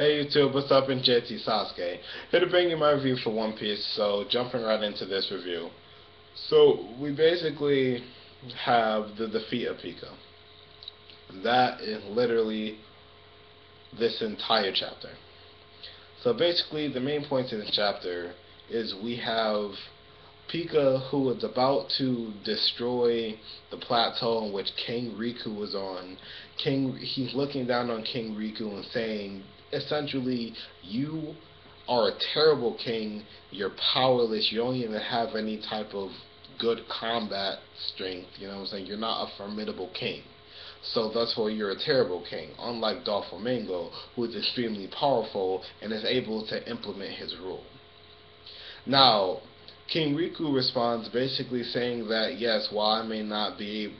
Hey YouTube, what's up? In JT Sasuke. Here to bring you my review for One Piece, so jumping right into this review. So, we basically have the defeat of Pica. That is literally this entire chapter. So basically, the main point of this chapter is we have Pica, who is about to destroy the plateau in which King Riku was on. He's looking down on King Riku and saying, essentially, you are a terrible king. You're powerless. You don't even have any type of good combat strength. You know what I'm saying? You're not a formidable king. So thus far, you're a terrible king, unlike Doflamingo, who is extremely powerful and is able to implement his rule. Now, King Riku responds basically saying that yes, while I may not be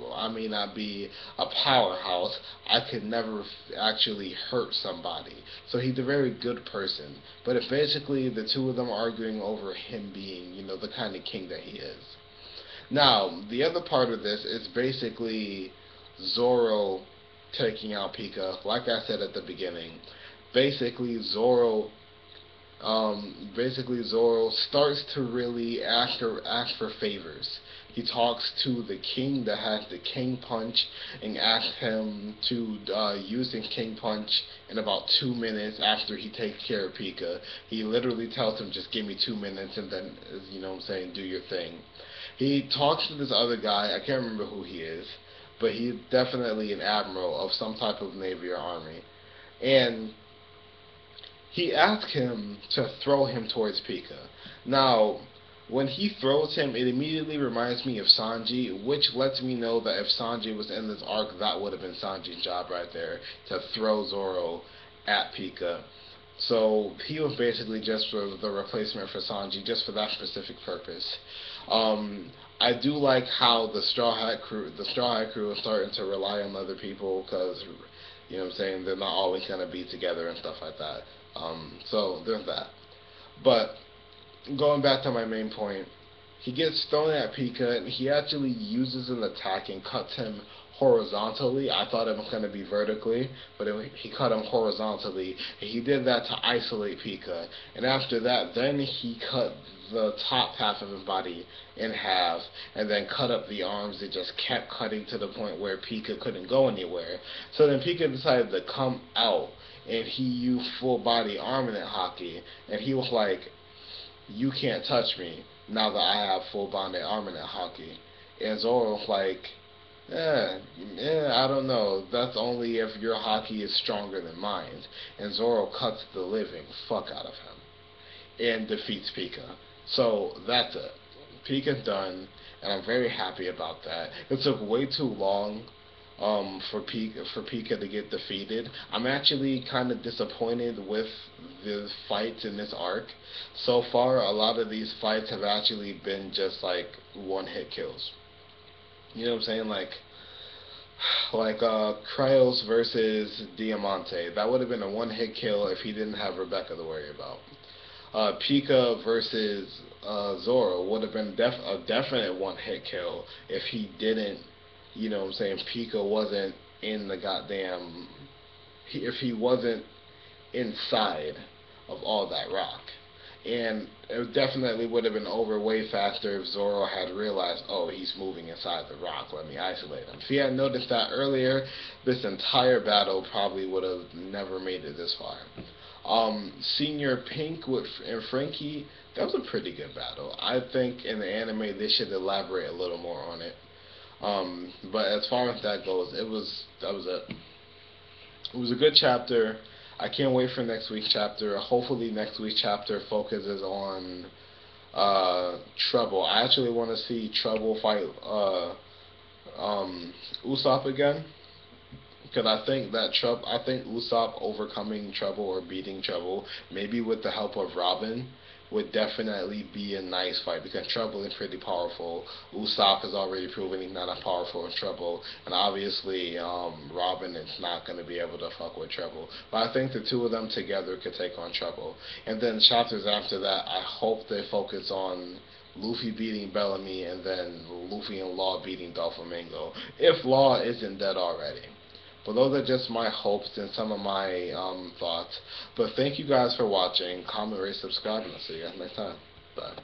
a powerhouse, I could never actually hurt somebody. So he's a very good person. But it's basically the two of them arguing over him being, the kind of king that he is. Now, the other part of this is basically Zoro taking out Pica. Like I said at the beginning, basically Zoro starts to really ask for favors. He talks to the king that has the king punch and asks him to use his king punch in about 2 minutes after he takes care of Pica. He literally tells him, just give me 2 minutes and then, do your thing. He talks to this other guy, I can't remember who he is, but he's definitely an admiral of some type of navy or army. And he asks him to throw him towards Pica. Now, when he throws him, it immediately reminds me of Sanji, which lets me know that if Sanji was in this arc, that would have been Sanji's job right there, to throw Zoro at Pica. So he was basically just the replacement for Sanji, just for that specific purpose. I do like how the Straw Hat crew is starting to rely on other people because, they're not always going to be together and stuff like that. So there's that. But going back to my main point, he gets thrown at Pica and he actually uses an attack and cuts him horizontally. I thought it was going to be vertically, but he cut him horizontally, and he did that to isolate Pica. And after that, then he cut the top half of his body in half, and then cut up the arms. It just kept cutting to the point where Pica couldn't go anywhere. So then Pica decided to come out, and he used full body armament hockey, and he was like, you can't touch me now that I have full body armament hockey. And Zoro was like, I don't know. That's only if your hockey is stronger than mine. And Zoro cuts the living fuck out of him and defeats Pica. So that's it. Pica's done, and I'm very happy about that. It took way too long for Pica to get defeated. I'm actually kind of disappointed with the fights in this arc. So far, a lot of these fights have actually been just like one-hit kills. You know what I'm saying? Like Kryos versus Diamante. That would have been a one-hit kill if he didn't have Rebecca to worry about. Pica versus Zoro would have been a definite one-hit kill if he didn't, Pica wasn't in the goddamn, if he wasn't inside of all that rock. And it definitely would have been over way faster if Zoro had realized, oh, he's moving inside the rock, let me isolate him. If he had noticed that earlier, this entire battle probably would have never made it this far. Senior Pink and Frankie, that was a pretty good battle. I think in the anime they should elaborate a little more on it. But as far as that goes, that was it. It was a good chapter. I can't wait for next week's chapter. Hopefully next week's chapter focuses on Trouble. I actually want to see Trouble fight Usopp again, because I think Usopp overcoming Trouble or beating Trouble, maybe with the help of Robin, would definitely be a nice fight, because Trouble is pretty powerful. Usopp has already proven he's not as powerful as Trouble, and obviously Robin is not going to be able to fuck with Trouble. But I think the two of them together could take on Trouble. And then chapters after that, I hope they focus on Luffy beating Bellamy, and then Luffy and Law beating Doflamingo, if Law isn't dead already. But those are just my hopes and some of my thoughts. But thank you guys for watching. Comment, rate, subscribe, and I'll see you guys next time. Bye.